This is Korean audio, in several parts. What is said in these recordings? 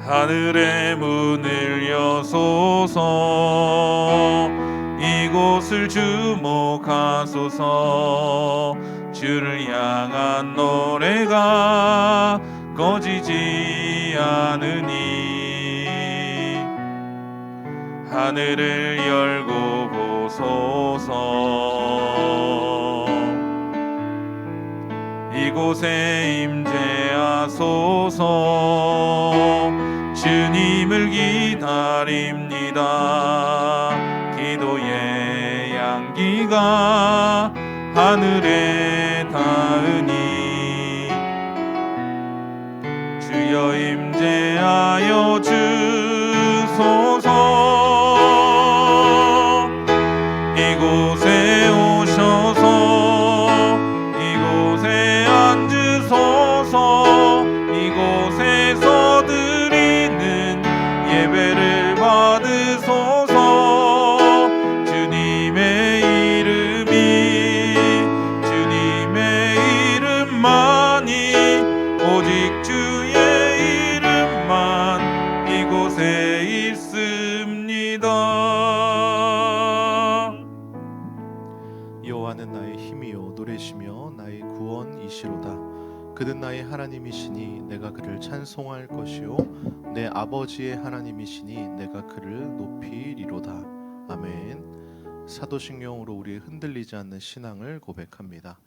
하늘의 문을 여소서. 이곳을 주목하소서. 주를 향한 노래가 꺼지지 않으니 하늘을 열고 보소서. 이곳에 임재하소서. 주님을 기다립니다. 기도의 향기가 하늘에 닿으니 주여 임재하여 주소서. 이곳에 오셔서 이곳에 앉으소서. 이곳에서 드리는 예배를 받으소서. 주님의 이름만이 오직 주의 이름만 이곳에 있습니다. 여호와는 나의 힘이요 노래시며 나의 구원이시로다. 그는 나의 하나님이시니 내가 그를 찬송할 것이요 내 아버지의 하나님이시니 내가 그를 높이리로다. 아멘. 사도신경으로 우리의 흔들리지 않는 신앙을 고백합니다.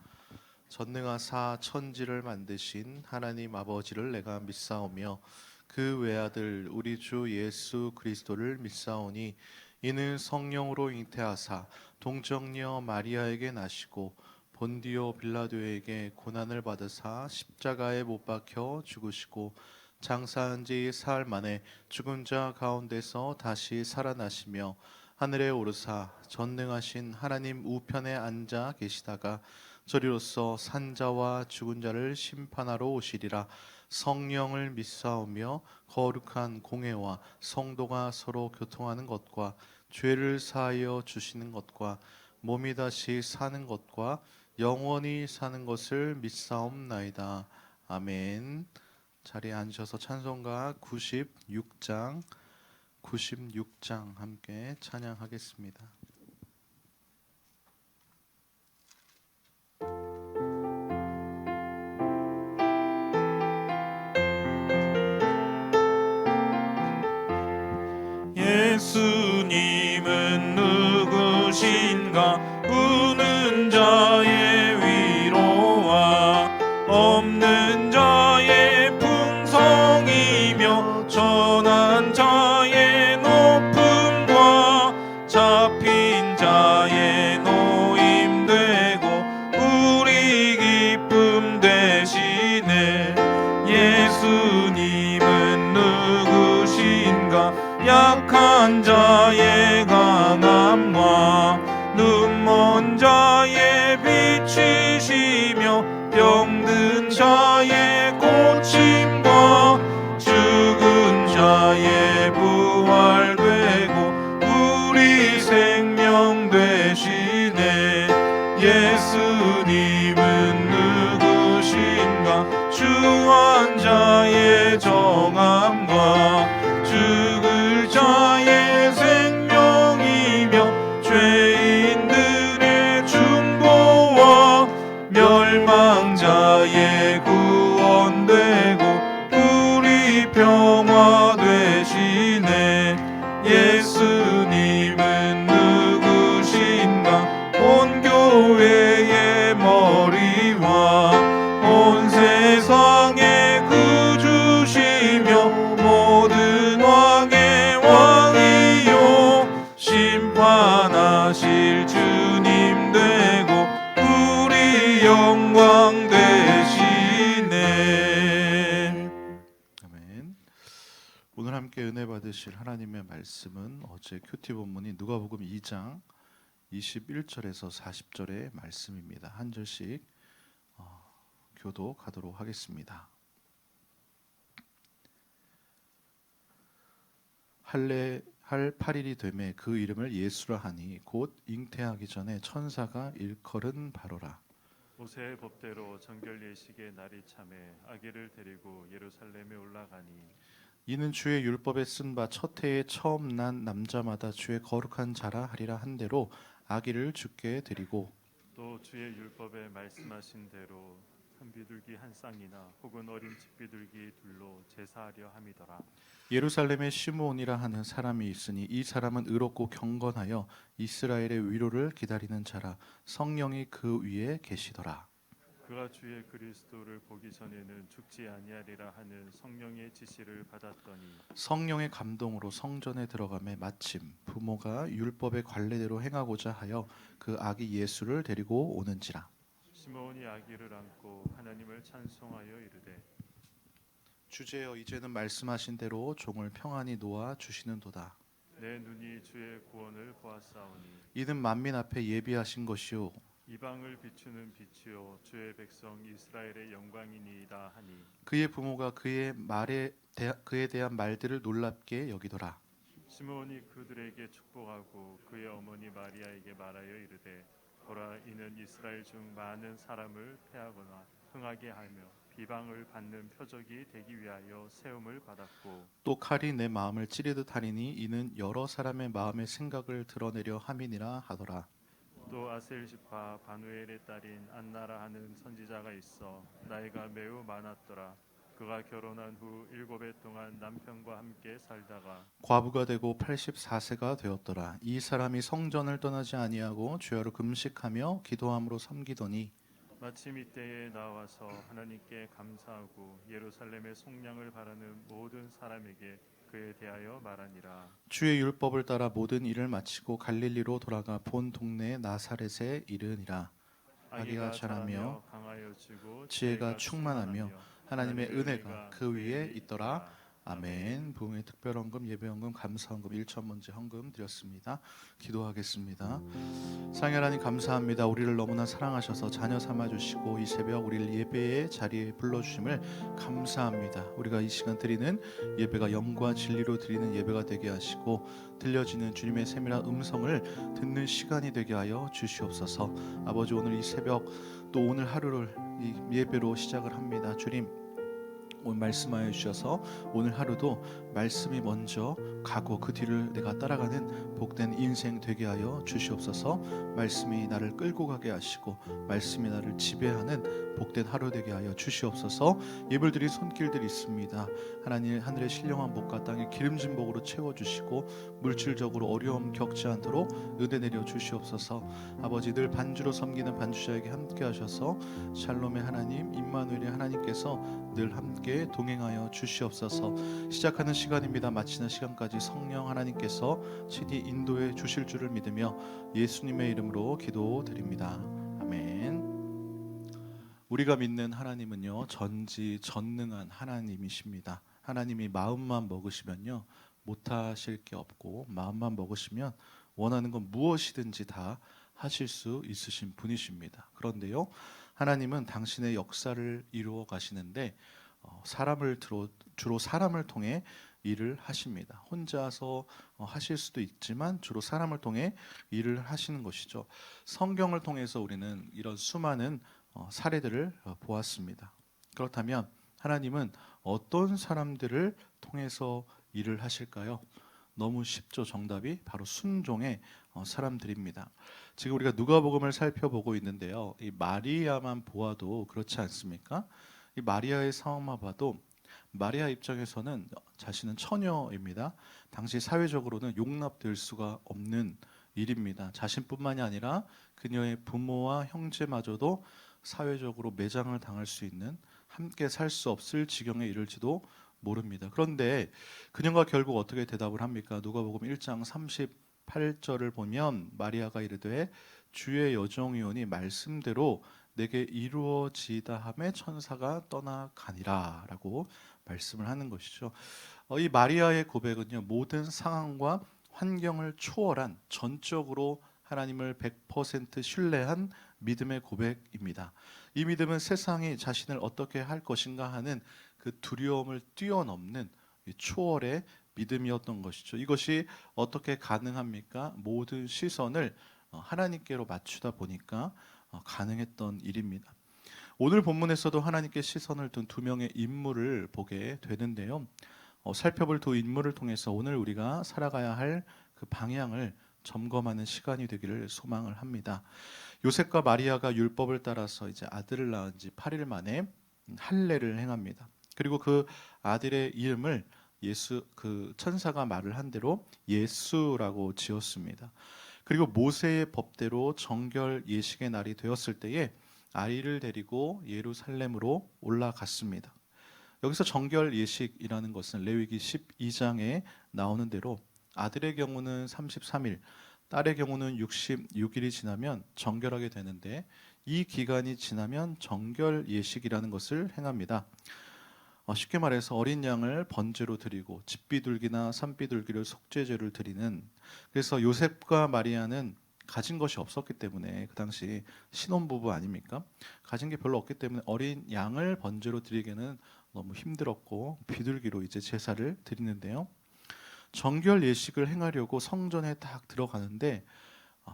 전능하사 천지를 만드신 하나님 아버지를 내가 믿사오며 그 외아들 우리 주 예수 그리스도를 믿사오니 이는 성령으로 잉태하사 동정녀 마리아에게 나시고 본디오 빌라도에게 고난을 받으사 십자가에 못 박혀 죽으시고 장사한 지 사흘 만에 죽은 자 가운데서 다시 살아나시며 하늘에 오르사 전능하신 하나님 우편에 앉아 계시다가 저리로서 산자와 죽은 자를 심판하러 오시리라. 성령을 믿사오며 거룩한 공회와 성도가 서로 교통하는 것과 죄를 사하여 주시는 것과 몸이 다시 사는 것과 영원히 사는 것을 믿사옵나이다. 아멘. 자리에 앉으셔서 찬송가 96장 함께 찬양하겠습니다. 예수님은 누구신가? 우는 자의 위로와 없는 자의 풍성이며 전한 자의 높음과 잡힌 자의 노임되고 우리 기쁨 되시네. 예수님은 누구신가? 약한 자의 강함과 눈먼 자의 빛이시며 병든 자의 고침과 죽은 자의 부활되고 우리 생명 되시네. 예수님은 누구신가? 주한 자의 정함과 죽을 자의 생명이며 죄인들의 중보와 멸망자의 구원되고 우리 평화 되시네. 예수님은 누구신가? 온 교회의 머리와 온 세상의 구주시며 모든 왕의 왕이요 심판하실 주님 되고 우리 영광 되시네. 아멘. 오늘 함께 은혜 받으실 하나님의 말씀은 어제 큐티 본문이 누가복음 2장 21절에서 40절의 말씀입니다. 한 절씩 교도하도록 하겠습니다. 할 8일이 되매 그 이름을 예수라 하니 곧 잉태하기 전에 천사가 일컬은 바로라. 모세의 법대로 정결 예식의 날이 참에 아기를 데리고 예루살렘에 올라가니 이는 주의 율법에 쓴 바 첫 해에 처음 난 남자마다 주의 거룩한 자라 하리라 한 대로 아기를 주께 드리고 또 주의 율법에 말씀하신 대로 한 비둘기 한 쌍이나 혹은 어린 집비둘기 둘로 제사하려 함이더라. 예루살렘에 시므온이라 하는 사람이 있으니 이 사람은 의롭고 경건하여 이스라엘의 위로를 기다리는 자라 성령이 그 위에 계시더라. 그가 주의 그리스도를 보기 전에는 죽지 아니하리라 하는 성령의 지시를 받았더니 성령의 감동으로 성전에 들어가매 마침 부모가 율법의 관례대로 행하고자 하여 그 아기 예수를 데리고 오는지라. 시므온이 아기를 안고 하나님을 찬송하여 이르되 주제여 이제는 말씀하신 대로 종을 평안히 놓아 주시는도다. 내 눈이 주의 구원을 보았사오니 이는 만민 앞에 예비하신 것이요 이방을 비추는 빛이요 주의 백성 이스라엘의 영광이니이다 하니 그의 부모가 그에 대한 말들을 놀랍게 여기더라. 시므온이 그들에게 축복하고 그의 어머니 마리아에게 말하여 이르되 보라 이는 이스라엘 중 많은 사람을 패하거나 흥하게 하며 비방을 받는 표적이 되기 위하여 세움을 받았고 또 칼이 내 마음을 찌르듯 하리니 이는 여러 사람의 마음의 생각을 드러내려 함이니라 하더라. 또 아셀 지파 바누엘의 딸인 안나라 하는 선지자가 있어 나이가 매우 많았더라. 그가 결혼한 후 7해 동안 남편과 함께 살다가 과부가 되고 84세가 되었더라. 이 사람이 성전을 떠나지 아니하고 주야로 금식하며 기도함으로 섬기더니 마침 이때에 나와서 하나님께 감사하고 예루살렘의 속량을 바라는 모든 사람에게 그에 대하여 말하니라. 주의 율법을 따라 모든 일을 마치고 갈릴리로 돌아가 본 동네 나사렛에 이르니라. 아기가 자라며 강하여지고 지혜가 충만하며 하나님의 은혜가 그 위에 있더라. 아멘. 부흥의 특별헌금, 예배헌금, 감사헌금, 일천문제 헌금 드렸습니다. 기도하겠습니다. 상해 하나님 감사합니다. 우리를 너무나 사랑하셔서 자녀 삼아주시고 이 새벽 우리를 예배의 자리에 불러주심을 감사합니다. 우리가 이 시간 드리는 예배가 영과 진리로 드리는 예배가 되게 하시고 들려지는 주님의 세밀한 음성을 듣는 시간이 되게 하여 주시옵소서. 아버지 오늘 이 새벽 또 오늘 하루를 이 예배로 시작을 합니다. 주님 오늘 말씀하여 주셔서 오늘 하루도 말씀이 먼저 가고 그 뒤를 내가 따라가는 복된 인생 되게 하여 주시옵소서. 말씀이 나를 끌고 가게 하시고 말씀이 나를 지배하는 복된 하루 되게 하여 주시옵소서. 예불드린 손길들이 있습니다. 하나님 하늘의 신령한 복과 땅의 기름진 복으로 채워주시고 물질적으로 어려움 겪지 않도록 은혜 내려 주시옵소서. 아버지 늘 반주로 섬기는 반주자에게 함께 하셔서 샬롬의 하나님 임마누엘의 하나님께서 늘 함께 동행하여 주시옵소서. 시작하는 시간입니다. 마치는 시간까지 성령 하나님께서 친히 인도해 주실 줄을 믿으며 예수님의 이름으로 기도드립니다. 아멘. 우리가 믿는 하나님은요 전지전능한 하나님이십니다. 하나님이 마음만 먹으시면요 못하실 게 없고 마음만 먹으시면 원하는 건 무엇이든지 다 하실 수 있으신 분이십니다. 그런데요 하나님은 당신의 역사를 이루어 가시는데 주로 사람을 통해 일을 하십니다. 혼자서 하실 수도 있지만 주로 사람을 통해 일을 하시는 것이죠. 성경을 통해서 우리는 이런 수많은 사례들을 보았습니다. 그렇다면 하나님은 어떤 사람들을 통해서 일을 하실까요? 너무 쉽죠. 정답이 바로 순종의 사람들입니다. 지금 우리가 누가복음을 살펴보고 있는데요. 이 마리아만 보아도 그렇지 않습니까? 이 마리아의 상황만 봐도 마리아 입장에서는 자신은 처녀입니다. 당시 사회적으로는 용납될 수가 없는 일입니다. 자신뿐만이 아니라 그녀의 부모와 형제마저도 사회적으로 매장을 당할 수 있는 함께 살 수 없을 지경에 이를지도 모릅니다. 그런데 그녀가 결국 어떻게 대답을 합니까? 누가복음 1장 38절을 보면 마리아가 이르되 주의 여종이오니 말씀대로 내게 이루어지다 하매 천사가 떠나가니라 라고 말씀을 하는 것이죠. 이 마리아의 고백은요 모든 상황과 환경을 초월한 전적으로 하나님을 100% 신뢰한 믿음의 고백입니다. 이 믿음은 세상이 자신을 어떻게 할 것인가 하는 그 두려움을 뛰어넘는 초월의 믿음이었던 것이죠. 이것이 어떻게 가능합니까? 모든 시선을 하나님께로 맞추다 보니까 가능했던 일입니다. 오늘 본문에서도 하나님께 시선을 둔 두 명의 인물을 보게 되는데요. 살펴볼 두 인물을 통해서 오늘 우리가 살아가야 할 그 방향을 점검하는 시간이 되기를 소망을 합니다. 요셉과 마리아가 율법을 따라서 이제 아들을 낳은 지 8일 만에 할례를 행합니다. 그리고 그 아들의 이름을 예수, 그 천사가 말을 한 대로 예수라고 지었습니다. 그리고 모세의 법대로 정결 예식의 날이 되었을 때에 아이를 데리고 예루살렘으로 올라갔습니다. 여기서 정결 예식이라는 것은 레위기 12장에 나오는 대로 아들의 경우는 33일, 딸의 경우는 66일이 지나면 정결하게 되는데 이 기간이 지나면 정결 예식이라는 것을 행합니다. 쉽게 말해서 어린 양을 번제로 드리고 집비둘기나 산비둘기를 속죄제를 드리는, 그래서 요셉과 마리아는 가진 것이 없었기 때문에 그 당시 신혼부부 아닙니까? 가진 게 별로 없기 때문에 어린 양을 번제로 드리기는 너무 힘들었고 비둘기로 이제 제사를 드리는데요. 정결 예식을 행하려고 성전에 딱 들어가는데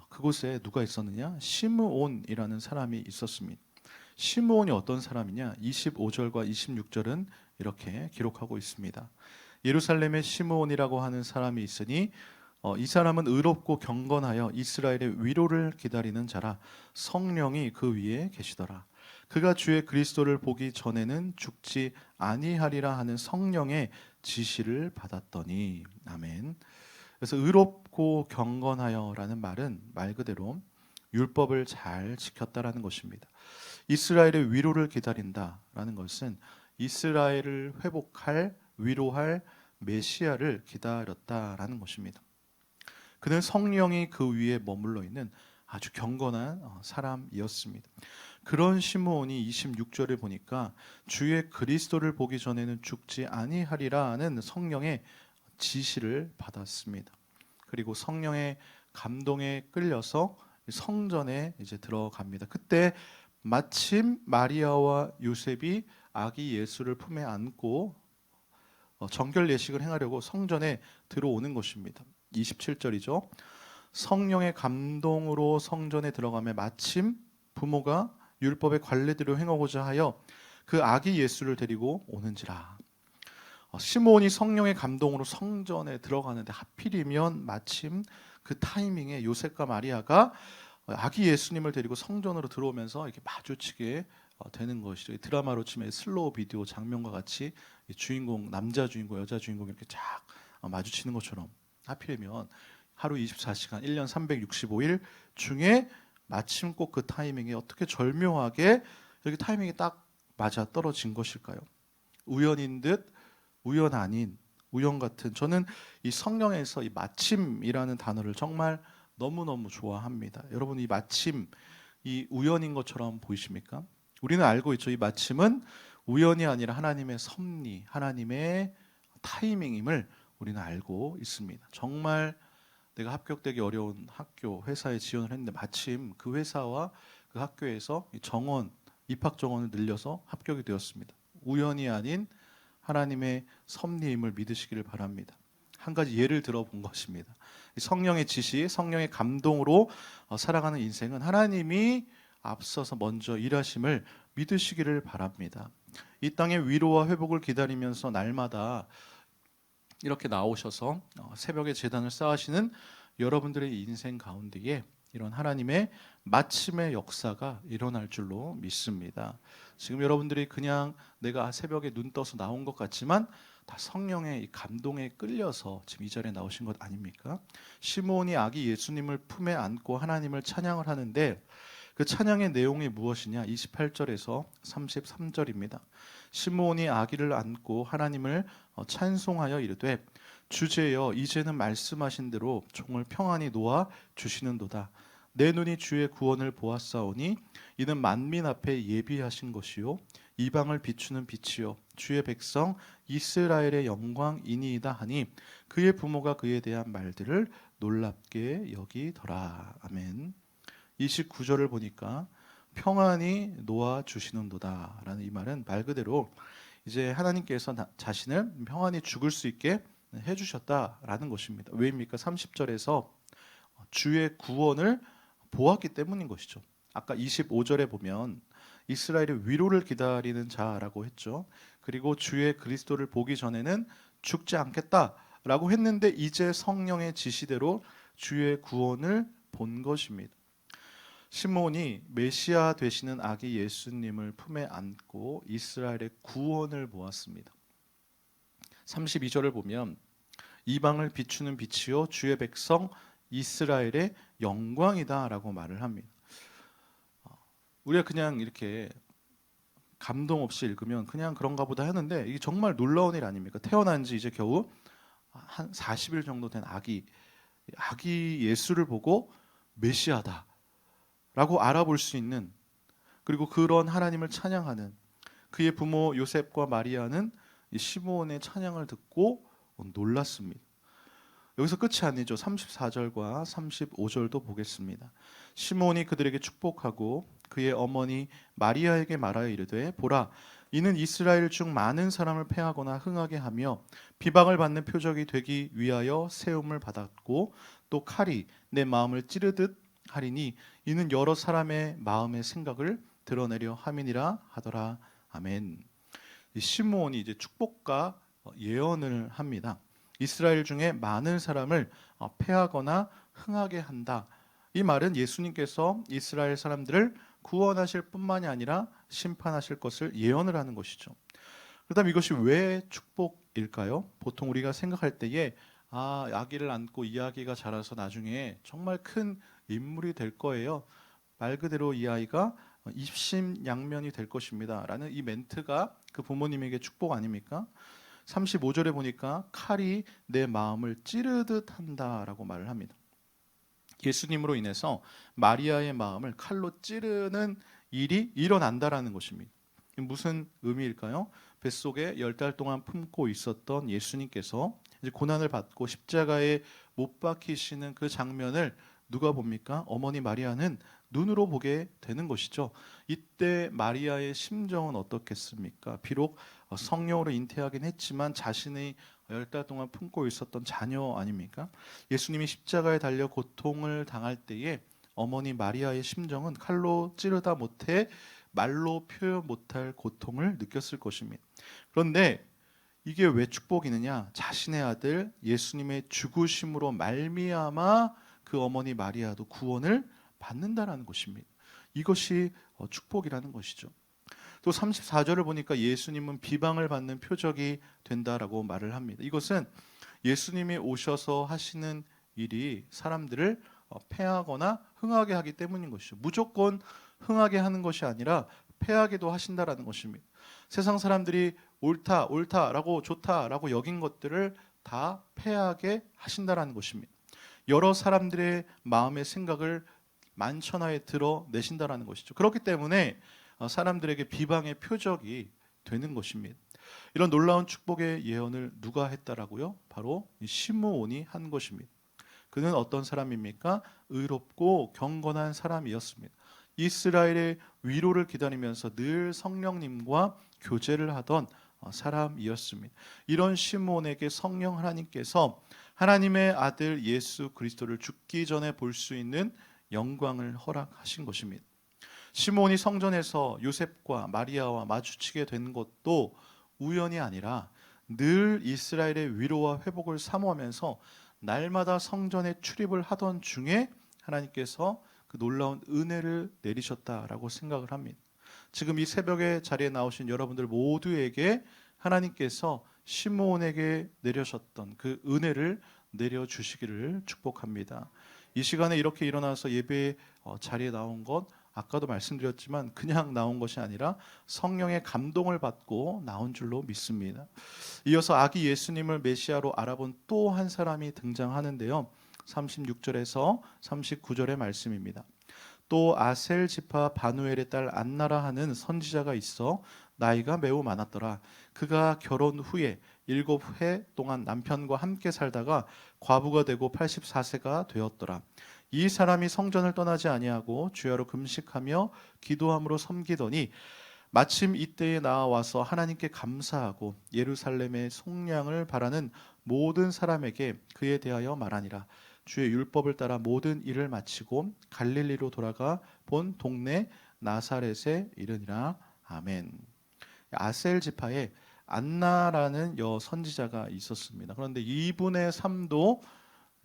그곳에 누가 있었느냐? 시므온이라는 사람이 있었습니다. 시므온이 어떤 사람이냐? 25절과 26절은 이렇게 기록하고 있습니다. 예루살렘에 시므온이라고 하는 사람이 있으니 이 사람은 의롭고 경건하여 이스라엘의 위로를 기다리는 자라. 성령이 그 위에 계시더라. 그가 주의 그리스도를 보기 전에는 죽지 아니하리라 하는 성령의 지시를 받았더니. 아멘. 그래서 의롭고 경건하여라는 말은 말 그대로 율법을 잘 지켰다라는 것입니다. 이스라엘의 위로를 기다린다라는 것은 이스라엘을 회복할, 위로할 메시아를 기다렸다라는 것입니다. 그는 성령이 그 위에 머물러 있는 아주 경건한 사람이었습니다. 그런 시므온이 26절에 보니까 주의 그리스도를 보기 전에는 죽지 아니하리라는 성령의 지시를 받았습니다. 그리고 성령의 감동에 끌려서 성전에 이제 들어갑니다. 그때 마침 마리아와 요셉이 아기 예수를 품에 안고 정결 예식을 행하려고 성전에 들어오는 것입니다. 27절이죠. 성령의 감동으로 성전에 들어가며 마침 부모가 율법의 관례대로 행하고자 하여 그 아기 예수를 데리고 오는지라. 시므온이 성령의 감동으로 성전에 들어가는데 하필이면 마침 그 타이밍에 요셉과 마리아가 아기 예수님을 데리고 성전으로 들어오면서 이렇게 마주치게 되는 것이죠. 드라마로 치면 슬로우 비디오 장면과 같이 주인공, 남자 주인공, 여자 주인공이 이렇게 쫙 마주치는 것처럼 하필이면 하루 24시간 1년 365일 중에 마침 꼭 그 타이밍에 어떻게 절묘하게 이렇게 타이밍이 딱 맞아 떨어진 것일까요? 우연인 듯 우연 아닌 우연 같은, 저는 이 성경에서 이 마침이라는 단어를 정말 너무너무 좋아합니다. 여러분, 이 마침, 이 우연인 것처럼 보이십니까? 우리는 알고 있죠. 이 마침은 우연이 아니라 하나님의 섭리, 하나님의 타이밍임을 우리는 알고 있습니다. 정말 내가 합격되기 어려운 학교, 회사에 지원을 했는데 마침 그 회사와 그 학교에서 정원, 입학 정원을 늘려서 합격이 되었습니다. 우연이 아닌 하나님의 섭리임을 믿으시기를 바랍니다. 한 가지 예를 들어본 것입니다. 성령의 지시, 성령의 감동으로 살아가는 인생은 하나님이 앞서서 먼저 일하심을 믿으시기를 바랍니다. 이 땅의 위로와 회복을 기다리면서 날마다 이렇게 나오셔서 새벽에 제단을 쌓으시는 여러분들의 인생 가운데에 이런 하나님의 마침의 역사가 일어날 줄로 믿습니다. 지금 여러분들이 그냥 내가 새벽에 눈 떠서 나온 것 같지만 다 성령의 이 감동에 끌려서 지금 이 자리에 나오신 것 아닙니까? 시므온이 아기 예수님을 품에 안고 하나님을 찬양을 하는데 그 찬양의 내용이 무엇이냐? 28절에서 33절입니다. 시므온이 아기를 안고 하나님을 찬송하여 이르되 주제여 이제는 말씀하신 대로 종을 평안히 놓아 주시는도다. 내 눈이 주의 구원을 보았사오니 이는 만민 앞에 예비하신 것이요 이방을 비추는 빛이요 주의 백성 이스라엘의 영광이니이다 하니 그의 부모가 그에 대한 말들을 놀랍게 여기더라. 아멘. 29절을 보니까 평안히 놓아 주시는도다 라는 이 말은 말 그대로 이제 하나님께서 자신을 평안히 죽을 수 있게 해주셨다라는 것입니다. 왜입니까? 30절에서 주의 구원을 보았기 때문인 것이죠. 아까 25절에 보면 이스라엘의 위로를 기다리는 자라고 했죠. 그리고 주의 그리스도를 보기 전에는 죽지 않겠다라고 했는데 이제 성령의 지시대로 주의 구원을 본 것입니다. 시므온이 메시아 되시는 아기 예수님을 품에 안고 이스라엘의 구원을 보았습니다. 32절을 보면 이방을 비추는 빛이요 주의 백성 이스라엘의 영광이다라고 말을 합니다. 우리가 그냥 이렇게 감동 없이 읽으면 그냥 그런가 보다 하는데 이게 정말 놀라운 일 아닙니까? 태어난 지 이제 겨우 한 40일 정도 된 아기 예수를 보고 메시아다 라고 알아볼 수 있는, 그리고 그런 하나님을 찬양하는 그의 부모 요셉과 마리아는 이 시므온의 찬양을 듣고 놀랐습니다. 여기서 끝이 아니죠. 34절과 35절도 보겠습니다. 시므온이 그들에게 축복하고 그의 어머니 마리아에게 말하여 이르되 보라 이는 이스라엘 중 많은 사람을 패하거나 흥하게 하며 비방을 받는 표적이 되기 위하여 세움을 받았고 또 칼이 내 마음을 찌르듯 하리니 이는 여러 사람의 마음의 생각을 드러내려 함이니라 하더라. 아멘. 시므온이 이제 축복과 예언을 합니다. 이스라엘 중에 많은 사람을 패하거나 흥하게 한다. 이 말은 예수님께서 이스라엘 사람들을 구원하실 뿐만이 아니라 심판하실 것을 예언을 하는 것이죠. 그렇다면 이것이 왜 축복일까요? 보통 우리가 생각할 때에 아기를 안고 이 아기가 자라서 나중에 정말 큰 인물이 될 거예요. 말 그대로 이 아이가 입심양면이 될 것입니다 라는 이 멘트가 그 부모님에게 축복 아닙니까? 35절에 보니까 칼이 내 마음을 찌르듯 한다라고 말을 합니다. 예수님으로 인해서 마리아의 마음을 칼로 찌르는 일이 일어난다라는 것입니다. 무슨 의미일까요? 뱃속에 10달 동안 품고 있었던 예수님께서 이제 고난을 받고 십자가에 못 박히시는 그 장면을 누가 봅니까? 어머니 마리아는 눈으로 보게 되는 것이죠. 이때 마리아의 심정은 어떻겠습니까? 비록 성령으로 잉태하긴 했지만 자신의 10달 동안 품고 있었던 자녀 아닙니까? 예수님이 십자가에 달려 고통을 당할 때에 어머니 마리아의 심정은 칼로 찌르다 못해 말로 표현 못할 고통을 느꼈을 것입니다. 그런데 이게 왜 축복이느냐? 자신의 아들 예수님의 죽으심으로 말미암아 그 어머니 마리아도 구원을 받는다라는 것입니다. 이것이 축복이라는 것이죠. 또 34절을 보니까 예수님은 비방을 받는 표적이 된다라고 말을 합니다. 이것은 예수님이 오셔서 하시는 일이 사람들을 패하거나 흥하게 하기 때문인 것이죠. 무조건 흥하게 하는 것이 아니라 패하게도 하신다라는 것입니다. 세상 사람들이 옳다라고 좋다라고 여긴 것들을 다 패하게 하신다라는 것입니다. 여러 사람들의 마음의 생각을 만천하에 드러내신다라는 것이죠. 그렇기 때문에 사람들에게 비방의 표적이 되는 것입니다. 이런 놀라운 축복의 예언을 누가 했다라고요? 바로 시므온이 한 것입니다. 그는 어떤 사람입니까? 의롭고 경건한 사람이었습니다. 이스라엘의 위로를 기다리면서 늘 성령님과 교제를 하던 사람이었습니다. 이런 시므온에게 성령 하나님께서 하나님의 아들 예수 그리스도를 죽기 전에 볼 수 있는 영광을 허락하신 것입니다. 시므온이 성전에서 요셉과 마리아와 마주치게 된 것도 우연이 아니라 늘 이스라엘의 위로와 회복을 사모하면서 날마다 성전에 출입을 하던 중에 하나님께서 그 놀라운 은혜를 내리셨다라고 생각을 합니다. 지금 이 새벽에 자리에 나오신 여러분들 모두에게 하나님께서 시므온에게 내려셨던 그 은혜를 내려주시기를 축복합니다. 이 시간에 이렇게 일어나서 예배 자리에 나온 것 아까도 말씀드렸지만 그냥 나온 것이 아니라 성령의 감동을 받고 나온 줄로 믿습니다. 이어서 아기 예수님을 메시아로 알아본 또 한 사람이 등장하는데요. 36절에서 39절의 말씀입니다. 또 아셀 지파 바누엘의 딸 안나라 하는 선지자가 있어 나이가 매우 많았더라. 그가 결혼 후에 7해 동안 남편과 함께 살다가 과부가 되고 84세가 되었더라. 이 사람이 성전을 떠나지 아니하고 주야로 금식하며 기도함으로 섬기더니 마침 이때에 나와서 하나님께 감사하고 예루살렘의 속량을 바라는 모든 사람에게 그에 대하여 말하니라. 주의 율법을 따라 모든 일을 마치고 갈릴리로 돌아가 본 동네 나사렛에 이르니라. 아멘. 아셀 지파에 안나라는 여 선지자가 있었습니다. 그런데 이분의 삶도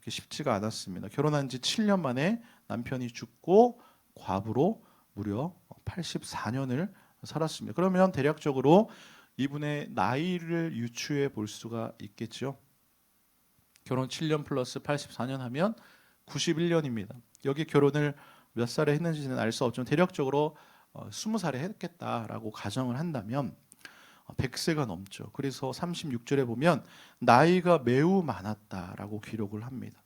쉽지가 않았습니다. 결혼한 지 7년 만에 남편이 죽고 과부로 무려 84년을 살았습니다. 그러면 대략적으로 이분의 나이를 유추해 볼 수가 있겠죠. 결혼 7년 플러스 84년 하면 91년입니다. 여기 결혼을 몇 살에 했는지는 알 수 없지만 대략적으로 20살에 했겠다라고 가정을 한다면 100세가 넘죠. 그래서 36절에 보면 나이가 매우 많았다라고 기록을 합니다.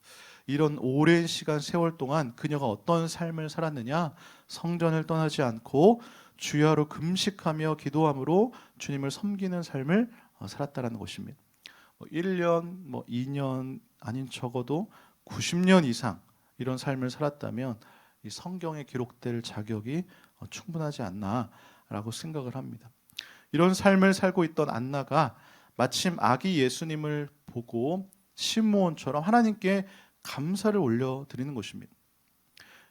이런 오랜 시간 세월 동안 그녀가 어떤 삶을 살았느냐? 성전을 떠나지 않고 주야로 금식하며 기도함으로 주님을 섬기는 삶을 살았다라는 것입니다. 1년, 2년 아닌 적어도 90년 이상 이런 삶을 살았다면 이 성경에 기록될 자격이 충분하지 않나라고 생각을 합니다. 이런 삶을 살고 있던 안나가 마침 아기 예수님을 보고 시므온처럼 하나님께 감사를 올려드리는 것입니다.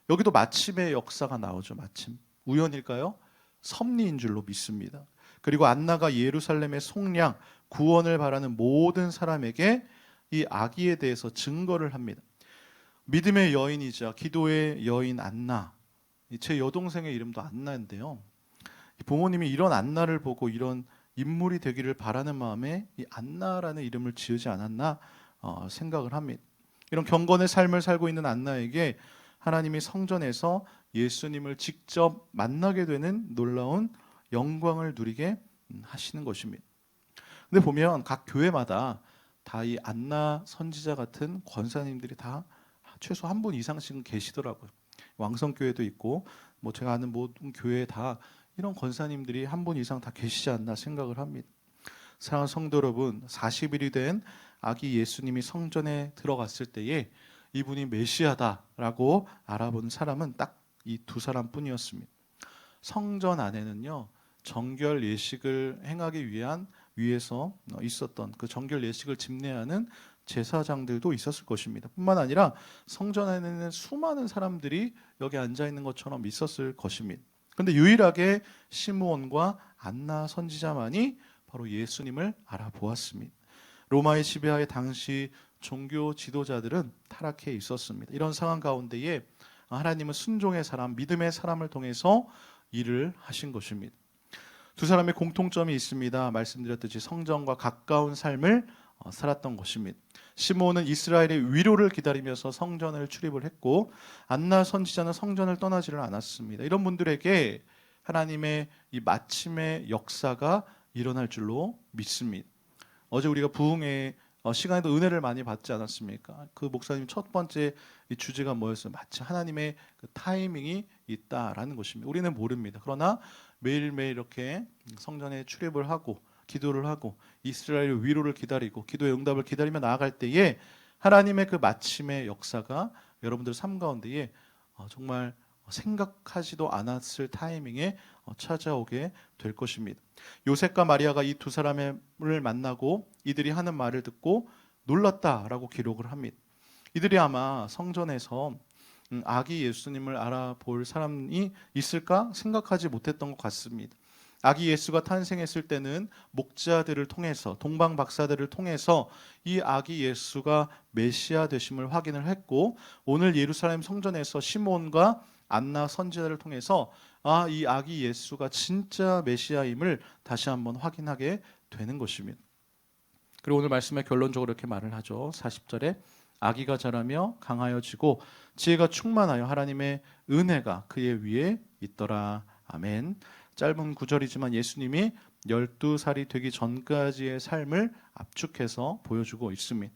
여기도 마침의 역사가 나오죠. 마침. 우연일까요? 섭리인 줄로 믿습니다. 그리고 안나가 예루살렘의 속량, 구원을 바라는 모든 사람에게 이 아기에 대해서 증거를 합니다. 믿음의 여인이자 기도의 여인 안나. 제 여동생의 이름도 안나인데요. 부모님이 이런 안나를 보고 이런 인물이 되기를 바라는 마음에 이 안나라는 이름을 지으지 않았나 생각을 합니다. 이런 경건의 삶을 살고 있는 안나에게 하나님이 성전에서 예수님을 직접 만나게 되는 놀라운 영광을 누리게 하시는 것입니다. 근데 보면 각 교회마다 다 이 안나 선지자 같은 권사님들이 다 최소 한 분 이상씩은 계시더라고요. 왕성교회도 있고 제가 아는 모든 교회에 다 이런 권사님들이 한 분 이상 다 계시지 않나 생각을 합니다. 사랑하는 성도 여러분, 40일이 된 아기 예수님이 성전에 들어갔을 때에 이분이 메시아다라고 알아본 사람은 딱 이 두 사람뿐이었습니다. 성전 안에는요, 정결 예식을 행하기 위한 위에서 있었던 그 정결 예식을 집례하는 제사장들도 있었을 것입니다. 뿐만 아니라 성전 안에는 수많은 사람들이 여기 앉아 있는 것처럼 있었을 것입니다. 그런데 유일하게 시므온과 안나 선지자만이 바로 예수님을 알아보았습니다. 로마의 지배하에 당시 종교 지도자들은 타락해 있었습니다. 이런 상황 가운데에 하나님은 순종의 사람, 믿음의 사람을 통해서 일을 하신 것입니다. 두 사람의 공통점이 있습니다. 말씀드렸듯이 성전과 가까운 삶을 살았던 것입니다. 시므온은 이스라엘의 위로를 기다리면서 성전을 출입을 했고 안나 선지자는 성전을 떠나지를 않았습니다. 이런 분들에게 하나님의 이 마침의 역사가 일어날 줄로 믿습니다. 어제 우리가 부흥회 시간에도 은혜를 많이 받지 않았습니까? 그 목사님 첫 번째 이 주제가 뭐였어요? 마치 하나님의 그 타이밍이 있다라는 것입니다. 우리는 모릅니다. 그러나 매일매일 이렇게 성전에 출입을 하고 기도를 하고 이스라엘의 위로를 기다리고 기도의 응답을 기다리며 나아갈 때에 하나님의 그 마침의 역사가 여러분들 삶 가운데에 정말 생각하지도 않았을 타이밍에 찾아오게 될 것입니다. 요셉과 마리아가 이 두 사람을 만나고 이들이 하는 말을 듣고 놀랐다라고 기록을 합니다. 이들이 아마 성전에서 아기 예수님을 알아볼 사람이 있을까 생각하지 못했던 것 같습니다. 아기 예수가 탄생했을 때는 목자들을 통해서 동방 박사들을 통해서 이 아기 예수가 메시아 되심을 확인을 했고 오늘 예루살렘 성전에서 시몬과 안나 선지자를 통해서 이 아기 예수가 진짜 메시아임을 다시 한번 확인하게 되는 것입니다. 그리고 오늘 말씀에 결론적으로 이렇게 말을 하죠. 40절에 아기가 자라며 강하여지고 지혜가 충만하여 하나님의 은혜가 그의 위에 있더라. 아멘. 짧은 구절이지만 예수님이 12살이 되기 전까지의 삶을 압축해서 보여주고 있습니다.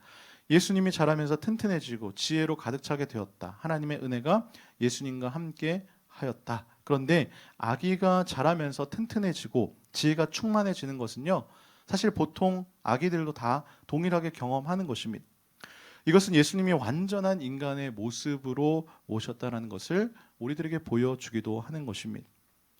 예수님이 자라면서 튼튼해지고 지혜로 가득 차게 되었다. 하나님의 은혜가 예수님과 함께 하였다. 그런데 아기가 자라면서 튼튼해지고 지혜가 충만해지는 것은요, 사실 보통 아기들도 다 동일하게 경험하는 것입니다. 이것은 예수님이 완전한 인간의 모습으로 오셨다는 것을 우리들에게 보여주기도 하는 것입니다.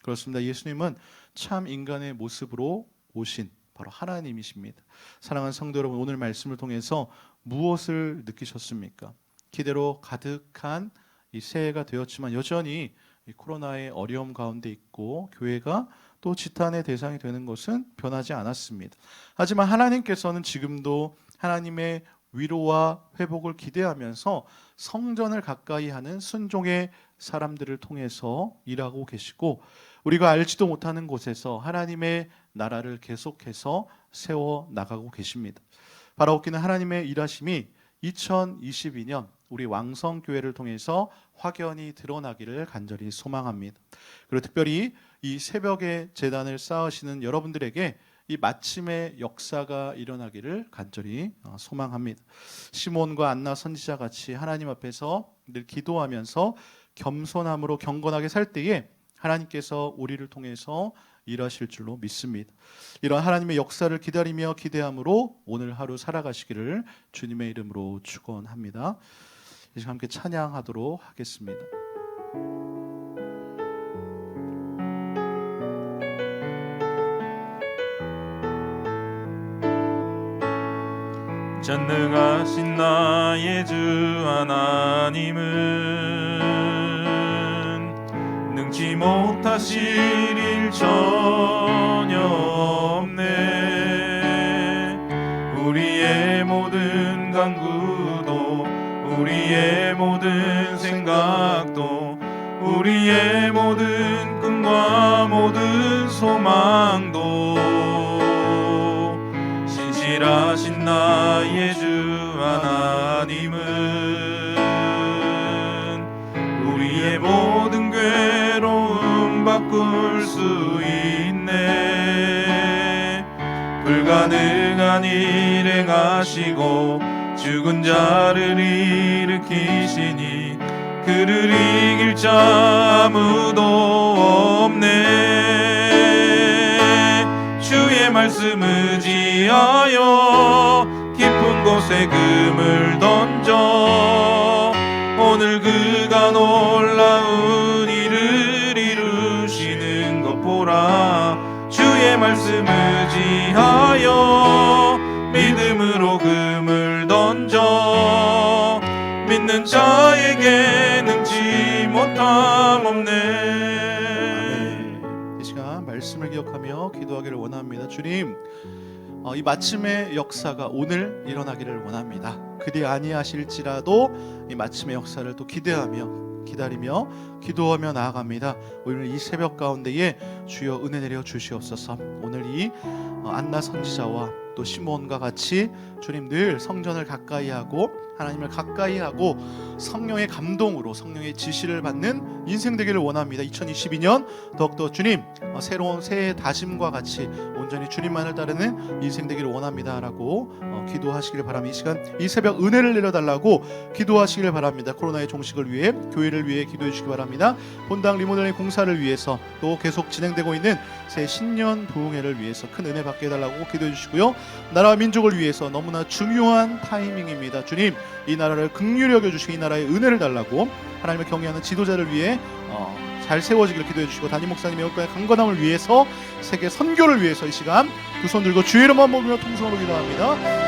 그렇습니다. 예수님은 참 인간의 모습으로 오신 바로 하나님이십니다. 사랑하는 성도 여러분, 오늘 말씀을 통해서 무엇을 느끼셨습니까? 기대로 가득한 이 새해가 되었지만 여전히 이 코로나의 어려움 가운데 있고 교회가 또 지탄의 대상이 되는 것은 변하지 않았습니다. 하지만 하나님께서는 지금도 하나님의 위로와 회복을 기대하면서 성전을 가까이 하는 순종의 사람들을 통해서 일하고 계시고, 우리가 알지도 못하는 곳에서 하나님의 나라를 계속해서 세워 나가고 계십니다. 바라옵기는 하나님의 일하심이 2022년 우리 왕성교회를 통해서 확연히 드러나기를 간절히 소망합니다. 그리고 특별히 이 새벽에 제단을 쌓으시는 여러분들에게 이 마침의 역사가 일어나기를 간절히 소망합니다. 시몬과 안나 선지자 같이 하나님 앞에서 늘 기도하면서 겸손함으로 경건하게 살 때에 하나님께서 우리를 통해서 일하실 줄로 믿습니다. 이런 하나님의 역사를 기다리며 기대함으로 오늘 하루 살아가시기를 주님의 이름으로 축원합니다. 이제 함께 찬양하도록 하겠습니다. 전능하신 나의 주 하나님은 능치 못하실 일 전혀 없네. 우리의 모든 간구도 우리의 모든 생각도 우리의 모든 꿈과 모든 소망도 신실하신 나의 주 하나님은 우리의 모든 괴로움 바꿀 수 있네. 불가능한 일 행하시고 죽은 자를 일으키시니 그를 이길 자 아무도 없네. 주의 말씀 의지하여 깊은 곳에 금을 던져 오늘 그가 놀라운 일을 이루시는 것 보라. 주의 말씀 의지하여 믿음으로 금을 던져 믿는 자에게 능치 못함 없네. 아멘. 이 시간 말씀을 기억하며 기도하기를 원합니다. 주님, 이 마침의 역사가 오늘 일어나기를 원합니다. 그리 아니하실지라도 이 마침의 역사를 또 기대하며 기다리며 기도하며 나아갑니다. 오늘 이 새벽 가운데에 주여 은혜 내려 주시옵소서. 오늘 이 안나 선지자와 또 시몬과 같이 주님 늘 성전을 가까이 하고 하나님을 가까이 하고 성령의 감동으로 성령의 지시를 받는 인생 되기를 원합니다. 2022년 더욱더 주님 새로운 새해 다짐과 같이 온전히 주님만을 따르는 인생 되기를 원합니다 라고 기도하시기를 바랍니다. 이 시간 이 새벽 은혜를 내려달라고 기도하시기를 바랍니다. 코로나의 종식을 위해 교회를 위해 기도해 주시기 바랍니다. 본당 리모델링 공사를 위해서 또 계속 진행되고 있는 새 신년 부흥회를 위해서 큰 은혜 받게 해달라고 기도해 주시고요. 나라와 민족을 위해서 너무나 중요한 타이밍입니다. 주님 이 나라를 긍휼히 여겨주시고 이 나라의 은혜를 달라고 하나님을 경외하는 지도자를 위해 잘 세워지기를 기도해 주시고 담임 목사님의 영광의 강건함을 위해서 세계 선교를 위해서 이 시간 두 손 들고 주의 이름만 먹으며 통성으로 기도합니다.